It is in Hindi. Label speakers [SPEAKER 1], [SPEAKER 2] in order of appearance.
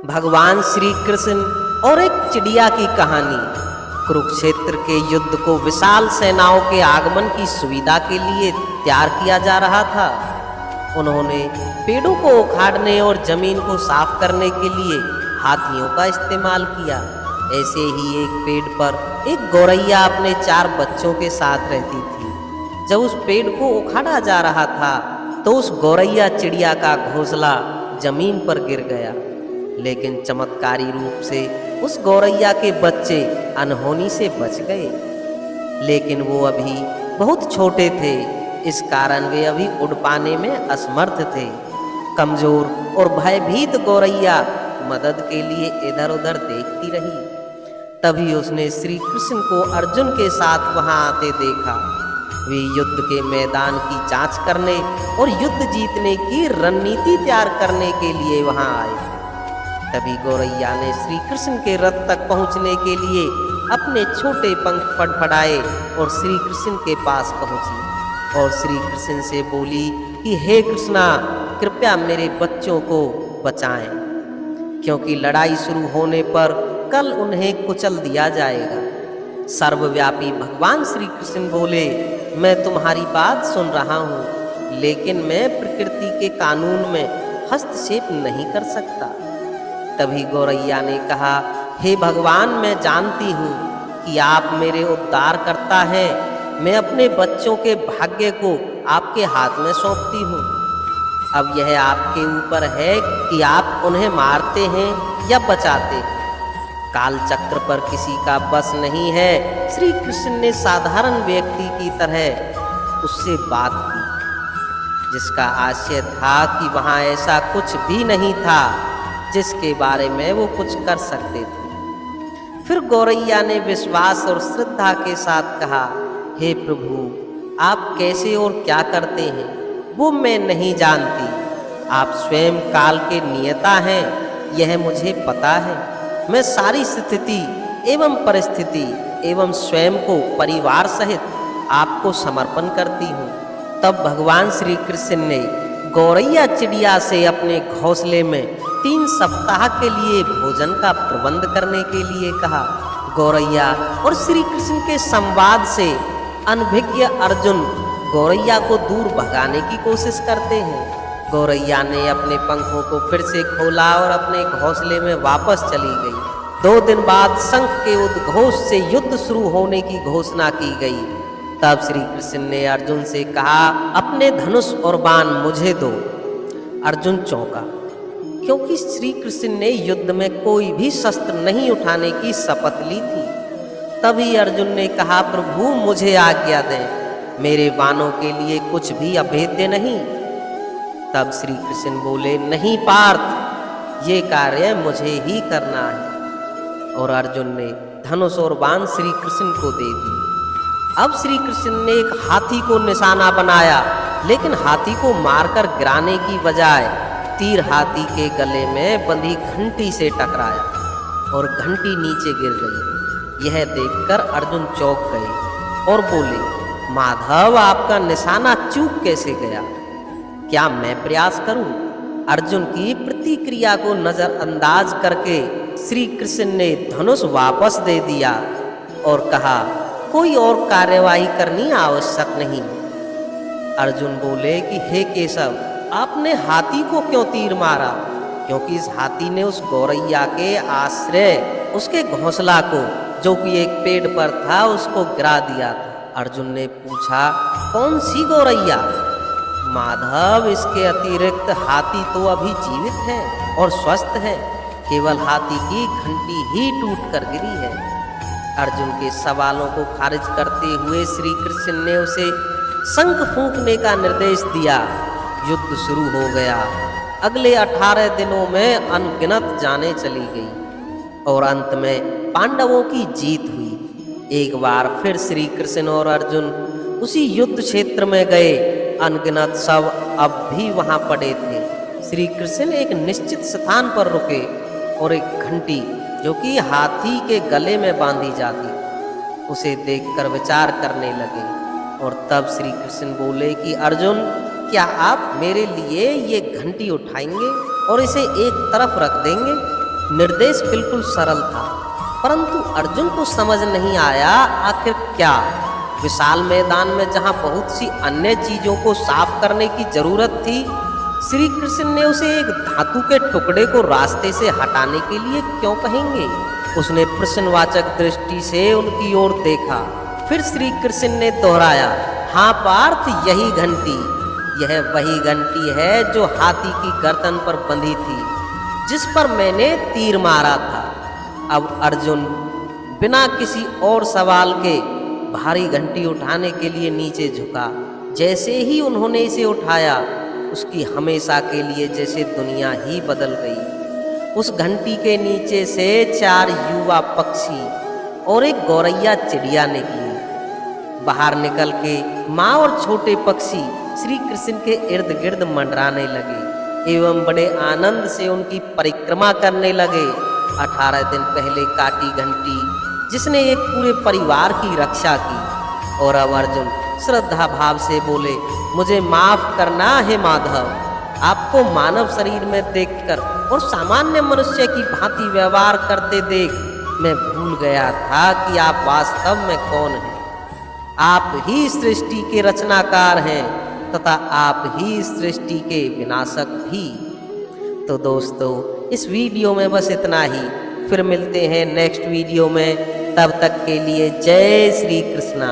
[SPEAKER 1] भगवान श्री कृष्ण और एक चिड़िया की कहानी। कुरुक्षेत्र के युद्ध को विशाल सेनाओं के आगमन की सुविधा के लिए तैयार किया जा रहा था। उन्होंने पेड़ों को उखाड़ने और जमीन को साफ करने के लिए हाथियों का इस्तेमाल किया। ऐसे ही एक पेड़ पर एक गौरैया अपने 4 बच्चों के साथ रहती थी। जब उस पेड़ को उखाड़ा जा रहा था तो उस गौरैया चिड़िया का घोंसला जमीन पर गिर गया, लेकिन चमत्कारी रूप से उस गौरैया के बच्चे अनहोनी से बच गए। लेकिन वो अभी बहुत छोटे थे, इस कारण वे अभी उड़ पाने में असमर्थ थे। कमजोर और भयभीत गौरैया मदद के लिए इधर उधर देखती रही। तभी उसने श्री कृष्ण को अर्जुन के साथ वहां आते देखा। वे युद्ध के मैदान की जांच करने और युद्ध जीतने की रणनीति तैयार करने के लिए वहां आए। तभी गौरैया ने श्री कृष्ण के रथ तक पहुंचने के लिए अपने छोटे पंख फड़फड़ाए और श्री कृष्ण के पास पहुंची और श्री कृष्ण से बोली कि हे कृष्णा, कृपया मेरे बच्चों को बचाएं, क्योंकि लड़ाई शुरू होने पर कल उन्हें कुचल दिया जाएगा। सर्वव्यापी भगवान श्री कृष्ण बोले, मैं तुम्हारी बात सुन रहा हूँ, लेकिन मैं प्रकृति के कानून में हस्तक्षेप नहीं कर सकता। तभी गौरैया ने कहा, हे भगवान, मैं जानती हूँ कि आप मेरे उद्धार करता हैं। मैं अपने बच्चों के भाग्य को आपके हाथ में सौंपती हूँ। अब यह आपके ऊपर है कि आप उन्हें मारते हैं या बचाते हैं। काल चक्र पर किसी का बस नहीं है। श्री कृष्ण ने साधारण व्यक्ति की तरह उससे बात की, जिसका आशय था कि वहाँ ऐसा कुछ भी नहीं था जिसके बारे में वो कुछ कर सकते थे। फिर गौरैया ने विश्वास और श्रद्धा के साथ कहा, हे प्रभु, आप कैसे और क्या करते हैं वो मैं नहीं जानती। आप स्वयं काल के नियता हैं, यह मुझे पता है। मैं सारी स्थिति एवं परिस्थिति एवं स्वयं को परिवार सहित आपको समर्पण करती हूँ। तब भगवान श्री कृष्ण ने गौरैया चिड़िया से अपने घोंसले में 3 सप्ताह के लिए भोजन का प्रबंध करने के लिए कहा। गौरैया और श्री कृष्ण के संवाद से अनभिज्ञ अर्जुन गौरैया को दूर भगाने की कोशिश करते हैं। गौरैया ने अपने पंखों को फिर से खोला और अपने घोंसले में वापस चली गई। 2 दिन बाद शंख के उद्घोष से युद्ध शुरू होने की घोषणा की गई। तब श्री कृष्ण ने अर्जुन से कहा, अपने धनुष और बाण मुझे दो। अर्जुन चौंका, क्योंकि श्री कृष्ण ने युद्ध में कोई भी शस्त्र नहीं उठाने की शपथ ली थी। तभी अर्जुन ने कहा, प्रभु मुझे आज्ञा दें, मेरे बाणों के लिए कुछ भी अभेद्य नहीं। तब श्री कृष्ण बोले, नहीं पार्थ, ये कार्य मुझे ही करना है। और अर्जुन ने धनुष और बाण श्री कृष्ण को दे दी। अब श्री कृष्ण ने एक हाथी को निशाना बनाया, लेकिन हाथी को मारकर गिराने की बजाय तीर हाथी के गले में बंधी घंटी से टकराया और घंटी नीचे गिर गई। यह देखकर अर्जुन चौंक गए और बोले, माधव, आपका निशाना चूक कैसे गया? क्या मैं प्रयास करूं? अर्जुन की प्रतिक्रिया को नजरअंदाज करके श्री कृष्ण ने धनुष वापस दे दिया और कहा, कोई और कार्यवाही करनी आवश्यक नहीं। अर्जुन बोले कि हे केशव, आपने हाथी को क्यों तीर मारा? क्योंकि इस हाथी ने उस गौरैया के आश्रय उसके घोंसला को, जो कि एक पेड़ पर था, उसको गिरा दिया था। अर्जुन ने पूछा, कौन सी गौरैया? माधव, इसके अतिरिक्त हाथी तो अभी जीवित है और स्वस्थ है, केवल हाथी की घंटी ही टूट कर गिरी है। अर्जुन के सवालों को खारिज करते हुए श्री कृष्ण ने उसे शंख फूंकने का निर्देश दिया। युद्ध शुरू हो गया। अगले 18 दिनों में अनगिनत जानें चली गई और अंत में पांडवों की जीत हुई। एक बार फिर श्री कृष्ण और अर्जुन उसी युद्ध क्षेत्र में गए। अनगिनत शव अब भी वहां पड़े थे। श्री कृष्ण एक निश्चित स्थान पर रुके और एक घंटी, जो कि हाथी के गले में बांधी जाती, उसे देखकर विचार करने लगे। और तब श्री कृष्ण बोले कि अर्जुन, क्या आप मेरे लिए ये घंटी उठाएंगे और इसे एक तरफ रख देंगे? निर्देश बिल्कुल सरल था, परंतु अर्जुन को समझ नहीं आया आखिर क्या। विशाल मैदान में जहां बहुत सी अन्य चीजों को साफ करने की जरूरत थी, श्री कृष्ण ने उसे एक धातु के टुकड़े को रास्ते से हटाने के लिए क्यों कहेंगे। उसने प्रश्नवाचक दृष्टि से उनकी ओर देखा। फिर श्री कृष्ण ने दोहराया, हाँ पार्थ, यही घंटी, यह वही घंटी है जो हाथी की गर्दन पर बंधी थी, जिस पर मैंने तीर मारा था। अब अर्जुन बिना किसी और सवाल के भारी घंटी उठाने के लिए नीचे झुका। जैसे ही उन्होंने इसे उठाया, उसकी हमेशा के लिए जैसे दुनिया ही बदल गई। उस घंटी के नीचे से 4 युवा पक्षी और एक गौरैया चिड़िया निकली। बाहर निकल के माँ और छोटे पक्षी श्री कृष्ण के इर्द गिर्द मंडराने लगे एवं बड़े आनंद से उनकी परिक्रमा करने लगे। 18 दिन पहले काटी घंटी जिसने एक पूरे परिवार की रक्षा की। और अब अर्जुन श्रद्धा भाव से बोले, मुझे माफ करना है माधव, आपको मानव शरीर में देखकर और सामान्य मनुष्य की भांति व्यवहार करते देख मैं भूल गया था कि आप वास्तव में कौन हैं। आप ही सृष्टि के रचनाकार हैं तथा आप ही सृष्टि के विनाशक भी। तो दोस्तों, इस वीडियो में बस इतना ही। फिर मिलते हैं नेक्स्ट वीडियो में। तब तक के लिए जय श्री कृष्णा।